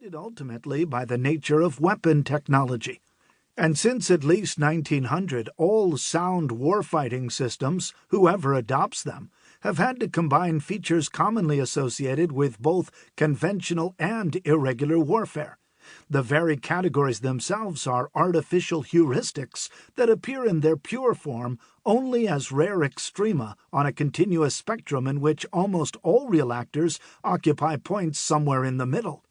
dictated ultimately by the nature of weapon technology. And since at least 1900, all sound warfighting systems, whoever adopts them, have had to combine features commonly associated with both conventional and irregular warfare. The very categories themselves are artificial heuristics that appear in their pure form only as rare extrema on a continuous spectrum in which almost all real actors occupy points somewhere in the middle.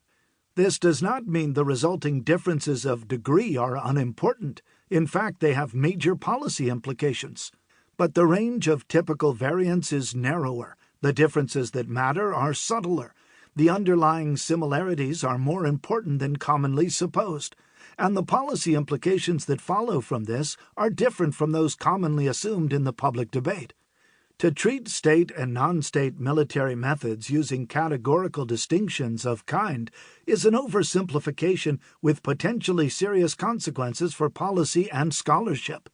This does not mean the resulting differences of degree are unimportant. In fact, they have major policy implications. But the range of typical variance is narrower. The differences that matter are subtler. The underlying similarities are more important than commonly supposed, and the policy implications that follow from this are different from those commonly assumed in the public debate. To treat state and non-state military methods using categorical distinctions of kind is an oversimplification with potentially serious consequences for policy and scholarship.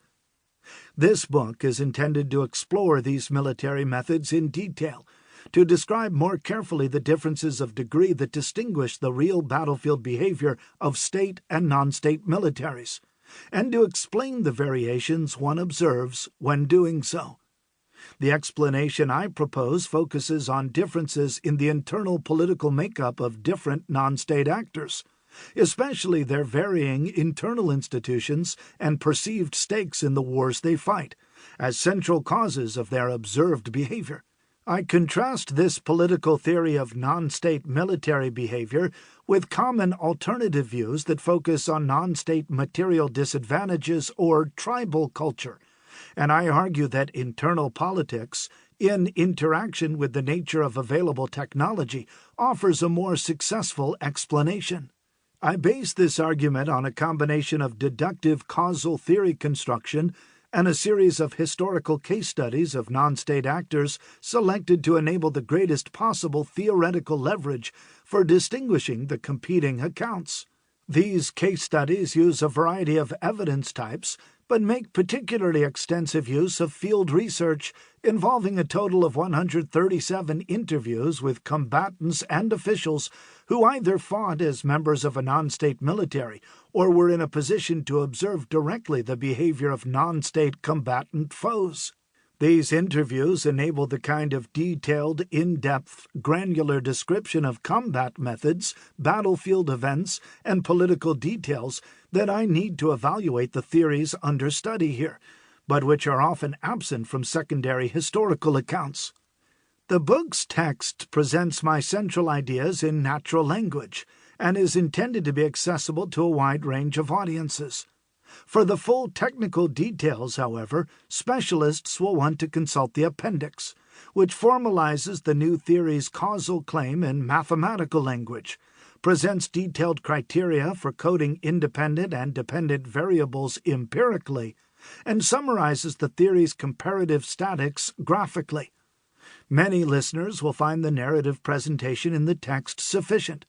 This book is intended to explore these military methods in detail, to describe more carefully the differences of degree that distinguish the real battlefield behavior of state and non-state militaries, and to explain the variations one observes when doing so. The explanation I propose focuses on differences in the internal political makeup of different non-state actors, especially their varying internal institutions and perceived stakes in the wars they fight, as central causes of their observed behavior. I contrast this political theory of non-state military behavior with common alternative views that focus on non-state material disadvantages or tribal culture, and I argue that internal politics, in interaction with the nature of available technology, offers a more successful explanation. I base this argument on a combination of deductive causal theory construction and a series of historical case studies of non-state actors selected to enable the greatest possible theoretical leverage for distinguishing the competing accounts. These case studies use a variety of evidence types, but make particularly extensive use of field research involving a total of 137 interviews with combatants and officials who either fought as members of a non-state military or were in a position to observe directly the behavior of non-state combatant foes. These interviews enable the kind of detailed, in-depth, granular description of combat methods, battlefield events, and political details that I need to evaluate the theories under study here, but which are often absent from secondary historical accounts. The book's text presents my central ideas in natural language and is intended to be accessible to a wide range of audiences. For the full technical details, however, specialists will want to consult the appendix, which formalizes the new theory's causal claim in mathematical language, presents detailed criteria for coding independent and dependent variables empirically, and summarizes the theory's comparative statics graphically. Many listeners will find the narrative presentation in the text sufficient,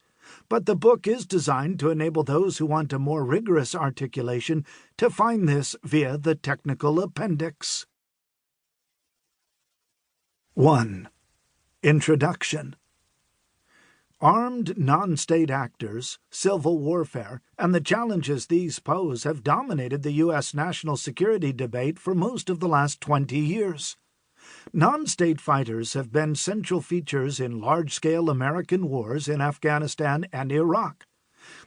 but the book is designed to enable those who want a more rigorous articulation to find this via the technical appendix. 1. Introduction. Armed non-state actors, civil warfare, and the challenges these pose have dominated the U.S. national security debate for most of the last 20 years. Non-state fighters have been central features in large-scale American wars in Afghanistan and Iraq.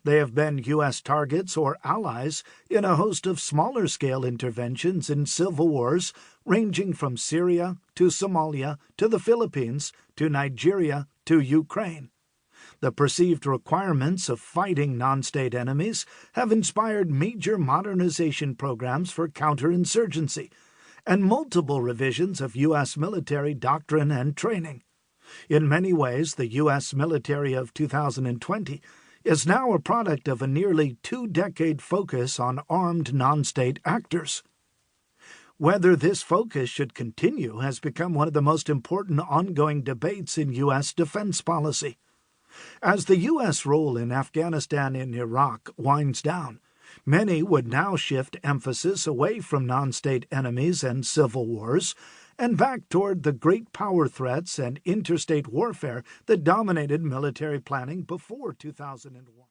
They have been U.S. targets or allies in a host of smaller-scale interventions in civil wars ranging from Syria to Somalia to the Philippines to Nigeria to Ukraine. The perceived requirements of fighting non-state enemies have inspired major modernization programs for counterinsurgency and multiple revisions of U.S. military doctrine and training. In many ways, the U.S. military of 2020 is now a product of a nearly two-decade focus on armed non-state actors. Whether this focus should continue has become one of the most important ongoing debates in U.S. defense policy. As the U.S. role in Afghanistan and Iraq winds down, many would now shift emphasis away from non-state enemies and civil wars and back toward the great power threats and interstate warfare that dominated military planning before 2001.